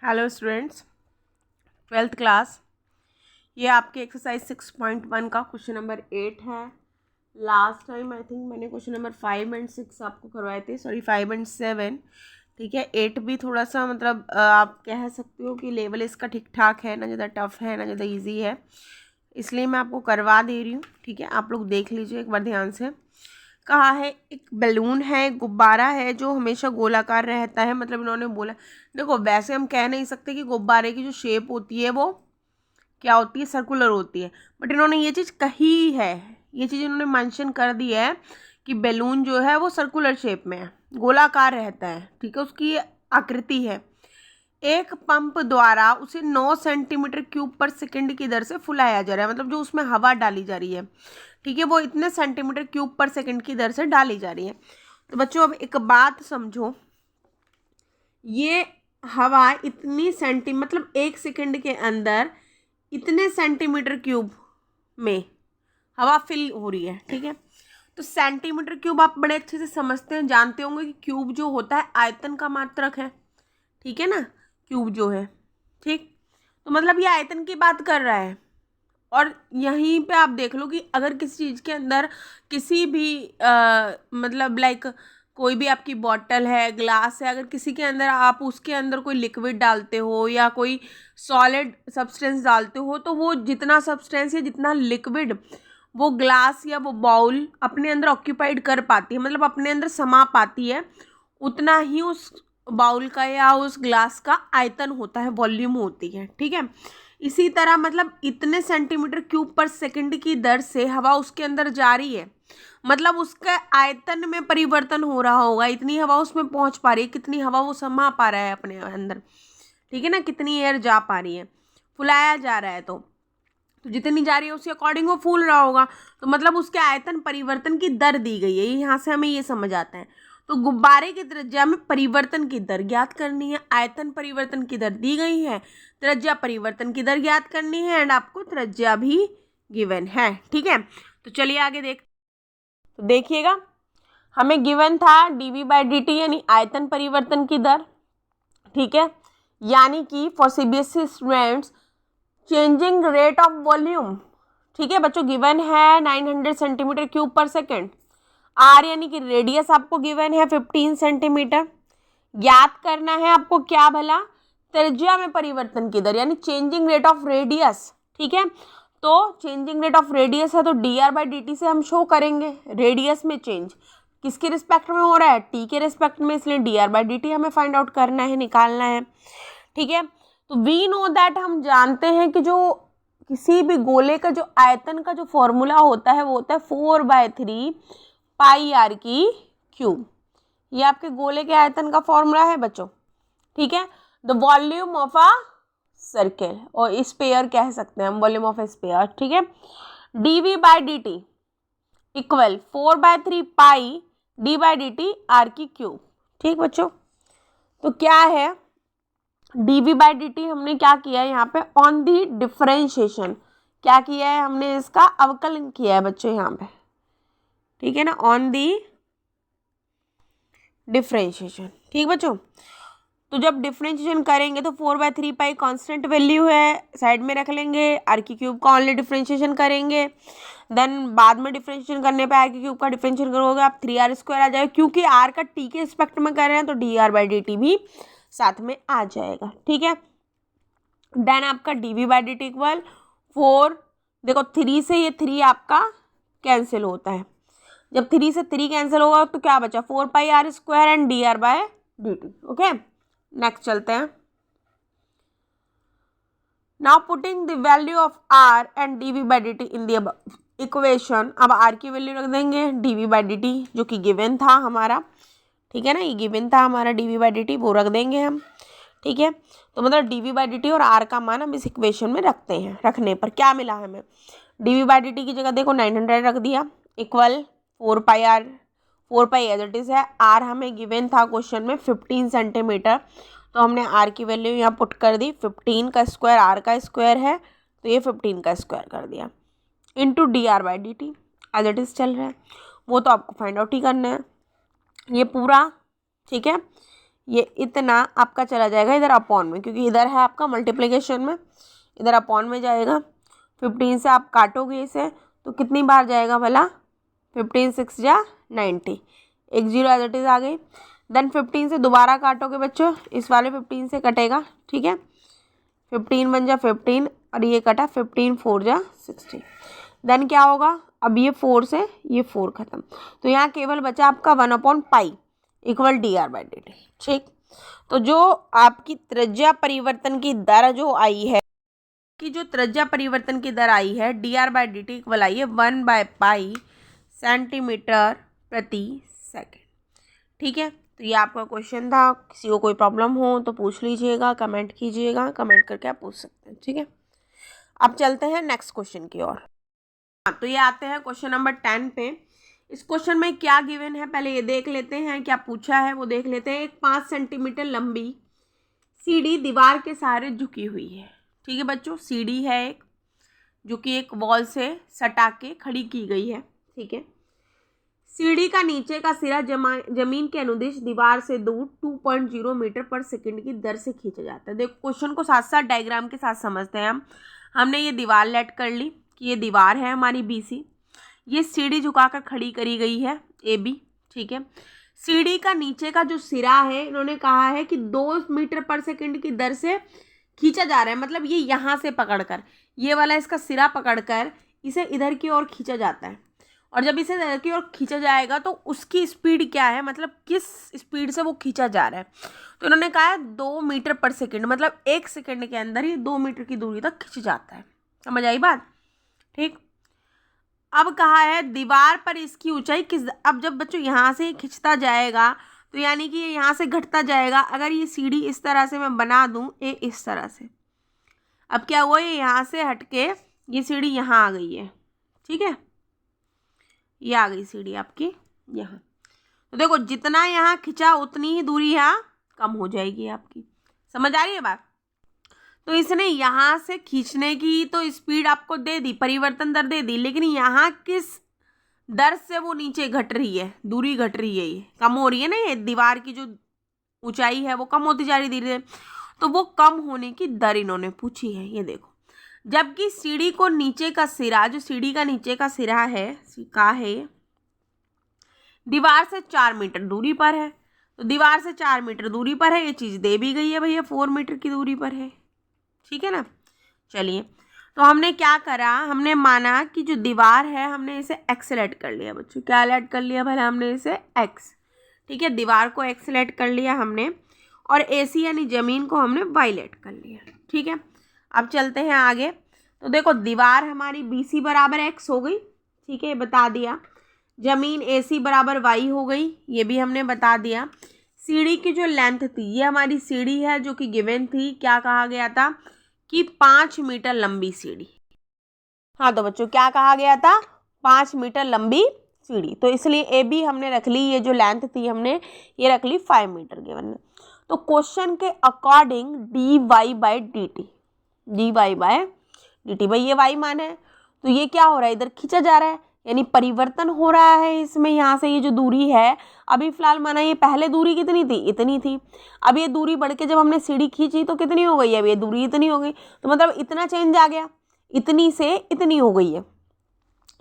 Hello students, twelfth class. ये आपके exercise 6.1 का क्वेश्चन नंबर 8 है। लास्ट टाइम आई थिंक मैंने क्वेश्चन नंबर 5 एंड 6 आपको करवाए थे, सॉरी 5 एंड 7। ठीक है, 8 भी थोड़ा सा मतलब आप कह सकते हो कि लेवल इसका ठीक ठाक है, ना ज़्यादा टफ है ना ज़्यादा ईजी है, इसलिए मैं आपको करवा दे रही हूँ। ठीक है, आप लोग देख लीजिए एक बार ध्यान से। कहा है एक बैलून है, एक गुब्बारा है जो हमेशा गोलाकार रहता है। मतलब इन्होंने बोला, देखो वैसे हम कह नहीं सकते कि गुब्बारे की जो शेप होती है वो क्या होती है, सर्कुलर होती है, बट इन्होंने ये चीज़ कही है, ये चीज़ इन्होंने मेंशन कर दी है कि बैलून जो है वो सर्कुलर शेप में है, गोलाकार रहता है। ठीक है, उसकी आकृति है। एक पंप द्वारा उसे 9 सेंटीमीटर क्यूब पर सेकंड की दर से फुलाया जा रहा है। मतलब जो उसमें हवा डाली जा रही है, ठीक है, वो इतने सेंटीमीटर क्यूब पर सेकंड की दर से डाली जा रही है। तो बच्चों अब एक बात समझो, ये हवा इतनी मतलब 1 सेकंड के अंदर इतने सेंटीमीटर क्यूब में हवा फिल हो रही है। ठीक है, तो सेंटीमीटर क्यूब आप बड़े अच्छे से समझते हैं, जानते होंगे कि क्यूब जो होता है आयतन का मात्रक है। ठीक है ना, क्यूब जो है, ठीक, तो मतलब ये आयतन की बात कर रहा है। और यहीं पे आप देख लो कि अगर किसी चीज़ के अंदर किसी भी मतलब लाइक कोई भी आपकी बॉटल है, ग्लास है, अगर किसी के अंदर आप उसके अंदर कोई लिक्विड डालते हो या कोई सॉलिड सब्सटेंस डालते हो, तो वो जितना सब्सटेंस या जितना लिक्विड वो ग्लास या वो बाउल अपने अंदर ऑक्यूपाइड कर पाती है, मतलब अपने अंदर समा पाती है, उतना ही उस बाउल का या उस ग्लास का आयतन होता है, वॉल्यूम होती है। ठीक है, इसी तरह मतलब इतने सेंटीमीटर क्यूब पर सेकंड की दर से हवा उसके अंदर जा रही है, मतलब उसका आयतन में परिवर्तन हो रहा होगा, इतनी हवा उसमें पहुंच पा रही है, कितनी हवा वो समा पा रहा है अपने अंदर। ठीक है ना, कितनी एयर जा पा रही है, फुलाया जा रहा है, तो जितनी जा रही है उसी अकॉर्डिंग वो फूल रहा होगा। तो मतलब उसके आयतन परिवर्तन की दर दी गई है, यहाँ से हमें ये समझ आता है। तो गुब्बारे की त्रिज्या में परिवर्तन की दर ज्ञात करनी है, आयतन परिवर्तन की दर दी गई है, त्रिज्या परिवर्तन की दर ज्ञात करनी है, एंड आपको त्रिज्या भी गिवन है। ठीक है, तो चलिए आगे तो देखिएगा, हमें गिवन था dv/dt यानी आयतन परिवर्तन की दर। ठीक है, यानी कि for CBSE students changing rate of volume. ठीक है बच्चों, गिवन है 900 सेंटीमीटर क्यूब पर सेकेंड। आर यानी कि रेडियस आपको गिवन है 15 सेंटीमीटर। ज्ञात करना है आपको क्या भला, त्रिज्या में परिवर्तन की दर यानी चेंजिंग रेट ऑफ रेडियस। ठीक है, तो चेंजिंग रेट ऑफ रेडियस है तो dr/dt से हम शो करेंगे रेडियस में चेंज किसके रिस्पेक्ट में हो रहा है, टी के रिस्पेक्ट में, इसलिए dr/dt हमें फाइंड आउट करना है, निकालना है। ठीक है, तो वी नो दैट, हम जानते हैं कि जो किसी भी गोले का जो आयतन का जो फॉर्मूला होता है वो होता है 4/3 पाई आर की क्यूब। ये आपके गोले के आयतन का फॉर्मूला है बच्चों। ठीक है, the volume of a circle, और स्पेयर कह सकते हैं हम, वॉल्यूम ऑफ ए स्पेयर। ठीक है, dv/dt equal 4/3 pi d/dt r की क्यूब। ठीक बच्चों, तो क्या है dv/dt, हमने क्या किया है यहाँ पे ऑन दी डिफरेंशिएशन, क्या किया है हमने, इसका अवकलन किया है बच्चों यहाँ पे। ठीक है ना, ऑन दी डिफरेंशिएशन। ठीक बच्चों, तो जब डिफरेंशिएशन करेंगे तो 4/3 पाई कांस्टेंट वैल्यू है, साइड में रख लेंगे, आर की क्यूब का ओनली डिफरेंशिएशन करेंगे, देन बाद में डिफरेंशिएशन करने पे आर की क्यूब का डिफरेंशिएशन करोगे आप 3r² आ जाएगा, क्योंकि आर का टी के रिस्पेक्ट में कर रहे हैं तो dr/dt भी साथ में आ जाएगा। ठीक है, देन आपका dv/dt इक्वल 4, देखो 3 से ये 3 आपका कैंसिल होता है, जब 3 से 3 कैंसिल होगा तो क्या बचा 4πr² and dr/dt। Okay, next चलते हैं। Now putting the value of R and dv/dt in the equation, अब आर की वैल्यू रख देंगे, dv/dt जो कि गिवन था हमारा। ठीक है ना, ये गिवन था हमारा dv/dt, वो रख देंगे हम। ठीक है, तो मतलब dv/dt और r का मान हम इस इक्वेशन में रखते हैं, रखने पर क्या मिला हमें, dv/dt की जगह देखो 900 रख दिया, इक्वल 4π एज इट इज है, r हमें गिवन था क्वेश्चन में 15 सेंटीमीटर, तो हमने r की वैल्यू यहाँ पुट कर दी, 15 का स्क्वायर r का स्क्वायर है तो ये 15 का स्क्वायर कर दिया, into dr/dt as it is चल रहा है, वो तो आपको फाइंड आउट ही करना है ये पूरा। ठीक है, ये इतना आपका चला जाएगा इधर अपॉन में, क्योंकि इधर है आपका मल्टीप्लिकेशन में, इधर अपॉन में जाएगा। 15 से आप काटोगे इसे तो कितनी बार जाएगा भला, 15 6 जा 90, एक जीरो एज इट इज़ आ गई। देन 15 से दोबारा काटोगे बच्चों, इस वाले 15 से कटेगा, ठीक है, 15 बन जा 15 और ये कटा 15 4 जा 60। देन क्या होगा, अब ये 4 से ये 4 खत्म, तो यहाँ केवल बचा आपका 1/पाई इक्वल dr/dt। ठीक, तो जो आपकी त्रिज्या परिवर्तन की दर जो आई है, कि जो त्रिज्या परिवर्तन की दर आई है dr/dt इक्वल आई है 1/पाई सेंटीमीटर प्रति सेकेंड। ठीक है, तो ये आपका क्वेश्चन था। किसी को कोई प्रॉब्लम हो तो पूछ लीजिएगा, कमेंट कीजिएगा, कमेंट करके आप पूछ सकते हैं। ठीक है, अब चलते हैं नेक्स्ट क्वेश्चन की ओर। तो ये आते हैं क्वेश्चन नंबर 10 पे। इस क्वेश्चन में क्या गिवन है पहले ये देख लेते हैं, क्या पूछा है वो देख लेते हैं। एक 5 सेंटीमीटर लंबी सीढ़ी दीवार के सहारे झुकी हुई है। ठीक है बच्चों, सीढ़ी है एक जो कि एक वॉल से सटा के खड़ी की गई है। ठीक है, सीढ़ी का नीचे का सिरा जमीन के अनुदिश दीवार से दूर 2.0 मीटर पर सेकंड की दर से खींचा जाता है। देखो क्वेश्चन को साथ साथ डायग्राम के साथ समझते हैं हम। हमने ये दीवार लेट कर ली कि ये दीवार है हमारी BC, ये सीढ़ी झुकाकर खड़ी करी गई है AB। ठीक है, सीढ़ी का नीचे का जो सिरा है इन्होंने कहा है कि 2 मीटर पर सेकंड की दर से खींचा जा रहा है, मतलब ये यहाँ से पकड़कर, ये वाला इसका सिरा पकड़कर इसे इधर की ओर खींचा जाता है, और जब इसे इधर की ओर खींचा जाएगा तो उसकी स्पीड क्या है, मतलब किस स्पीड से वो खींचा जा रहा है। तो इन्होंने कहा है 2 मीटर पर सेकंड, मतलब 1 सेकंड के अंदर ही 2 मीटर की दूरी तक खींच जाता है। समझ आई बात। ठीक, अब कहा है दीवार पर इसकी ऊंचाई किस, अब जब बच्चों यहाँ से खिंचता जाएगा तो यानी कि ये यहाँ से घटता जाएगा। अगर ये सीढ़ी इस तरह से मैं बना दूँ, ये इस तरह से, अब क्या हुआ, ये यहाँ से हटके ये सीढ़ी यहाँ आ गई है। ठीक है, ये आ गई सीढ़ी आपकी यहाँ। तो देखो जितना यहाँ खिंचा उतनी ही दूरी यहाँ कम हो जाएगी आपकी। समझ आ रही है बात। तो इसने यहाँ से खींचने की तो स्पीड आपको दे दी, परिवर्तन दर दे दी, लेकिन यहाँ किस दर से वो नीचे घट रही है, दूरी घट रही है, ये कम हो रही है ना, ये दीवार की जो ऊंचाई है वो कम होती जा रही धीरे धीरे, तो वो कम होने की दर इन्होंने पूछी है। ये देखो, जबकि सीढ़ी को नीचे का सिरा, जो सीढ़ी का नीचे का सिरा है का है दीवार से 4 मीटर दूरी पर है, तो दीवार से 4 मीटर दूरी पर है, ये चीज़ दे भी गई है भैया 4 मीटर की दूरी पर है। ठीक है ना, चलिए, तो हमने क्या करा, हमने माना कि जो दीवार है हमने इसे एक्स लेट कर लिया बच्चों। क्या लेट कर लिया भला हमने इसे एक्स। ठीक है, दीवार को एक्स लेट कर लिया हमने, और AC यानी ज़मीन को हमने वाई लेट कर लिया। ठीक है, अब चलते हैं आगे। तो देखो दीवार हमारी BC बराबर एक्स हो गई, ठीक है, बता दिया। ज़मीन AC बराबर वाई हो गई, ये भी हमने बता दिया। सीढ़ी की जो लेंथ थी, ये हमारी सीढ़ी है जो कि गिवन थी, क्या कहा गया था कि 5 मीटर लंबी सीढ़ी। हाँ तो बच्चों क्या कहा गया था, 5 मीटर लंबी सीढ़ी, तो इसलिए AB हमने रख ली, ये जो लेंथ थी हमने ये रख ली 5 मीटर गिवन है। तो क्वेश्चन के अकॉर्डिंग dy/dt, भाई ये y मान है, तो ये क्या हो रहा है, इधर खींचा जा रहा है, यानी परिवर्तन हो रहा है इसमें। यहाँ से ये जो दूरी है, अभी फिलहाल माना ये पहले दूरी कितनी थी, इतनी थी, अब ये दूरी बढ़ के जब हमने सीढ़ी खींची तो कितनी हो गई, अब ये दूरी इतनी हो गई, तो मतलब इतना चेंज आ गया, इतनी से इतनी हो गई है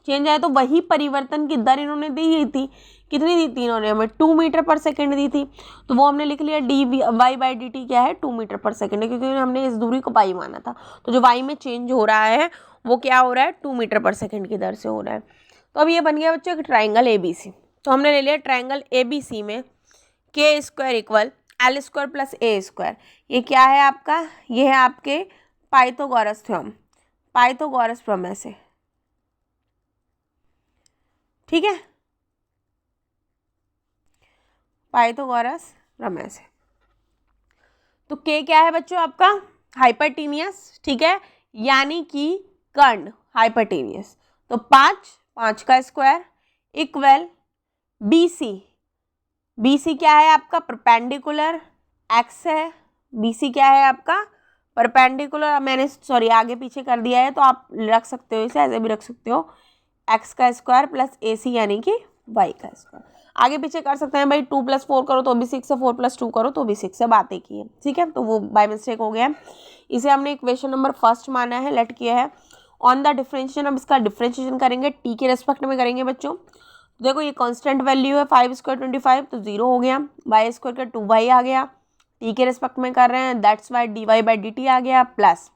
चेंज आया। तो वही परिवर्तन की दर इन्होंने दी थी, कितनी दी थी इन्होंने हमें, 2 मीटर पर सेकंड दी थी, तो वो हमने लिख लिया dy/dt क्या है, 2 मीटर पर सेकंड है, क्योंकि हमने इस दूरी को y माना था। तो जो y में चेंज हो रहा है वो क्या हो रहा है, 2 मीटर पर सेकंड की दर से हो रहा है। तो अब ये बन गया बच्चों एक ट्राइंगल ABC। तो हमने ले लिया ट्राइंगल ABC में k² equal L² plus A²। ये क्या है आपका, ये है आपके पाइथागोरस थ्योरम, पाइथागोरस प्रमेय से। ठीक है, पाइथागोरस प्रमेय से। तो k क्या है बच्चों आपका, हाइपरटीनियस। ठीक है, यानी कि कर्ण हाइपरटीनियस। तो 5 का स्क्वायर इक्वल BC क्या है आपका, परपेंडिकुलर, x है, BC क्या है आपका परपेंडिकुलर, मैंने सॉरी आगे पीछे कर दिया है तो आप रख सकते हो, इसे ऐसे भी रख सकते हो, x का स्क्वायर प्लस AC यानी कि y का स्क्वायर। आगे पीछे कर सकते हैं भाई, 2+4 करो तो भी 6 है, 4+2 करो तो भी 6 है, बात एक ही है, ठीक है। तो वो बाय मिस्टेक हो गया, इसे हमने इक्वेशन नंबर फर्स्ट माना है, लेट किया है। ऑन द डिफरेंशिएशन, अब इसका डिफरेंशिएशन करेंगे, टी के रेस्पेक्ट में करेंगे बच्चों। तो देखो ये कांस्टेंट वैल्यू है 5² 25, तो 0 हो गया, y² का 2y आ गया, टी के रेस्पेक्ट में कर रहे हैं, दैट्स वाई dy/dt आ गया, प्लस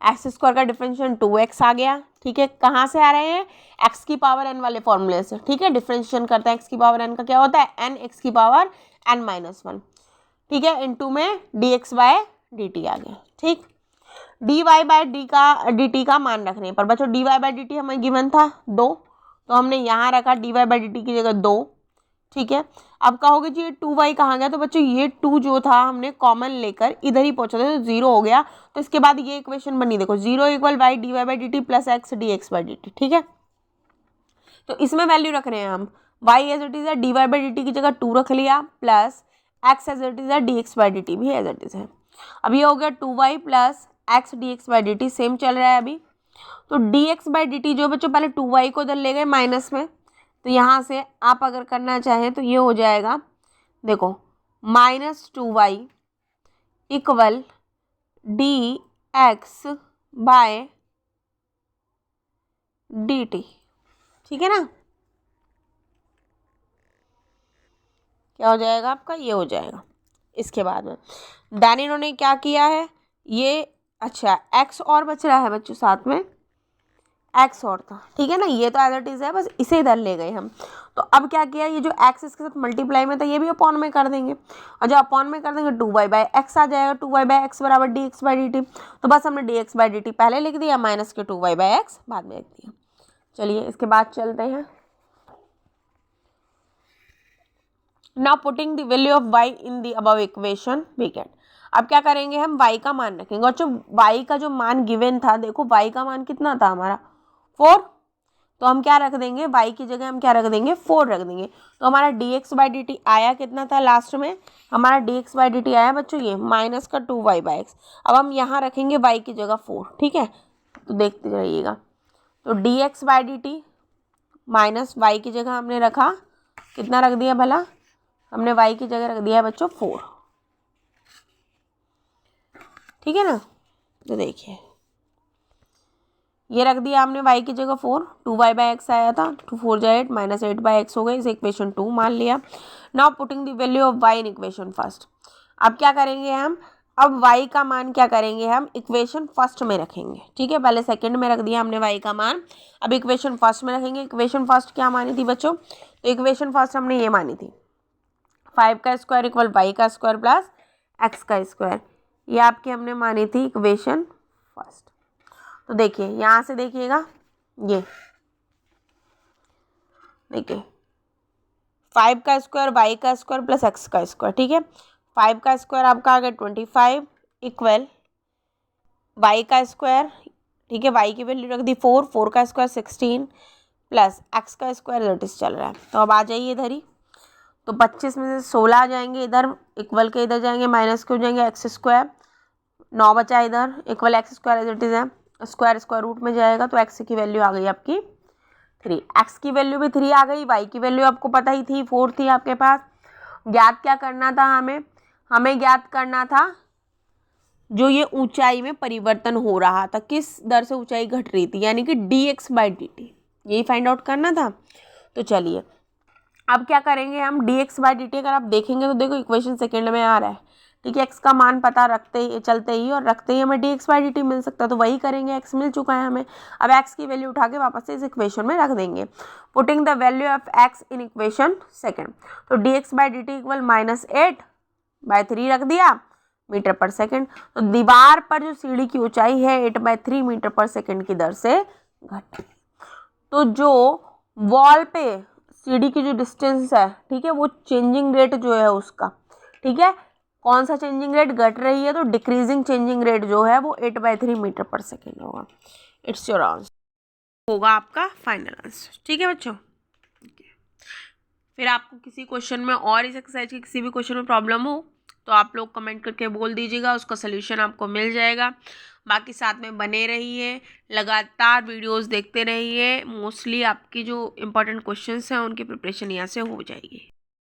x² का डिफरेंशिएशन 2x आ गया, ठीक है। कहाँ से आ रहे हैं, x की पावर n वाले फॉर्मूले से, ठीक है। डिफरेंशिएशन करते हैं, x की पावर n का क्या होता है, n x की पावर n-1, ठीक है, इनटू में dx/dt आ गया, ठीक। dy/dt का मान रखने पर बच्चों, dy/dt हमें गिवन था 2, तो हमने यहाँ रखा dy/dt की जगह 2, ठीक है। अब कहोगे जी ये 2y कहाँ गया, तो बच्चों ये 2 जो था हमने कॉमन लेकर इधर ही पहुंचा था, तो 0 हो गया। तो इसके बाद ये इक्वेशन बनी, देखो 0 = y dy/dt plus x dx/dt, ठीक है। तो इसमें वैल्यू रख रहे हैं हम, y एज इट इज है, dy/dt की जगह 2 रख लिया, plus x as it is है, dx/dt भी एज इट इज है। अब ये हो गया 2y plus x dx/dt, same चल रहा है अभी। तो dx/dt जो बच्चों, पहले 2y को इधर ले गए माइनस में, तो यहाँ से आप अगर करना चाहें तो ये हो जाएगा, देखो -2y = dx/dt, ठीक है ना। क्या हो जाएगा आपका, ये हो जाएगा। इसके बाद में देन इन्होंने क्या किया है, ये अच्छा x और बच रहा है बच्चों साथ में, x और था, ठीक है ना, ये तो एज इट इज है, बस इसे इधर ले गए हम। तो अब क्या किया, ये जो x इसके साथ मल्टीप्लाई में था ये भी अपॉन में कर देंगे, और जब अपॉन में कर देंगे 2y/x आ जाएगा, 2y/x = dx/dt। तो बस हमने dx/dt पहले लिख दिया, माइनस के 2y/x बाद में लिख दिया। चलिए इसके बाद चलते हैं। Now putting the value of y in the above equation we get. अब क्या करेंगे हम, y का मान रखेंगे, और जो y का जो मान गिवन था, देखो y का मान कितना था हमारा 4, तो हम क्या रख देंगे, y की जगह हम क्या रख देंगे 4 रख देंगे। तो हमारा dx/dt आया कितना था, लास्ट में हमारा dx/dt आया बच्चों ये माइनस का 2y/x। अब हम यहाँ रखेंगे y की जगह 4, ठीक है, तो देखते रहिएगा। तो dx/dt माइनस y की जगह हमने रखा, कितना रख दिया भला, हमने y की जगह रख दिया है बच्चों 4, ठीक है ना। तो देखिए ये रख दिया हमने y की जगह 4, 2y/x आया था, 2 4 जा 8 -8/x हो गई, इसे इक्वेशन 2 मान लिया। Now putting the value of y in equation first. अब क्या करेंगे हम, अब y का मान क्या करेंगे हम, इक्वेशन फर्स्ट में रखेंगे, ठीक है। पहले सेकंड में रख दिया हमने y का मान, अब इक्वेशन फर्स्ट में रखेंगे। इक्वेशन फर्स्ट क्या मानी थी बच्चों, तो इक्वेशन फर्स्ट हमने ये मानी थी 5 का स्क्वायर = y का स्क्वायर प्लस x का स्क्वायर, ये आपकी हमने मानी थी इक्वेशन फर्स्ट। तो देखिए यहाँ से देखिएगा, ये देखिए 5 का स्क्वायर y का स्क्वायर प्लस x का स्क्वायर, ठीक है। 5 का स्क्वायर आपका आ गया 25 = y का स्क्वायर, ठीक है, y की वैल्यू रख दी 4, 4 का स्क्वायर 16 प्लस x का स्क्वायर लेटेस्ट चल रहा है। तो अब आ जाइए इधर ही, तो 25 में से 16 आ जाएंगे इधर, इक्वल के इधर जाएंगे, माइनस के हो जाएंगे x², 9 बचा इधर, equal x² as it is है, स्क्वायर रूट में जाएगा, तो x की वैल्यू आ गई आपकी 3, x की वैल्यू भी 3 आ गई, y की वैल्यू आपको पता ही थी 4 थी आपके पास। ज्ञात क्या करना था हमें ज्ञात करना था जो ये ऊंचाई में परिवर्तन हो रहा था, किस दर से ऊंचाई घट रही थी, यानी कि dx/dt, यही फाइंड आउट करना था। तो चलिए अब क्या करेंगे हम, dx/dt अगर आप देखेंगे तो देखो इक्वेशन सेकंड में आ रहा है, ठीक है। x का मान पता रखते ही चलते ही और रखते ही हमें dx/dt मिल सकता है, तो वही करेंगे, x मिल चुका है हमें। अब x की वैल्यू उठा के वापस से इस इक्वेशन में रख देंगे, putting the value of x in equation second. तो dx/dt = -8/3 रख दिया मीटर पर सेकंड। तो दीवार पर जो सीढ़ी की ऊंचाई है 8/3 मीटर पर सेकंड की दर से घट, तो जो वॉल पे सीढ़ी की जो डिस्टेंस है, ठीक है, वो चेंजिंग रेट जो है उसका, ठीक है, कौन सा चेंजिंग रेट घट रही है, तो डिक्रीजिंग चेंजिंग रेट जो है वो 8/3 मीटर पर सेकेंड होगा। इट्स योर आंसर होगा आपका फाइनल आंसर, ठीक है बच्चों। फिर आपको किसी क्वेश्चन में और इस एक्सरसाइज के किसी भी क्वेश्चन में प्रॉब्लम हो तो आप लोग कमेंट करके बोल दीजिएगा, उसका सल्यूशन आपको मिल जाएगा। बाकी साथ में बने रहिए, लगातार वीडियोस देखते रहिए, मोस्टली आपकी जो इम्पोर्टेंट क्वेश्चंस हैं उनकी प्रिपरेशन यहाँ से हो जाएगी।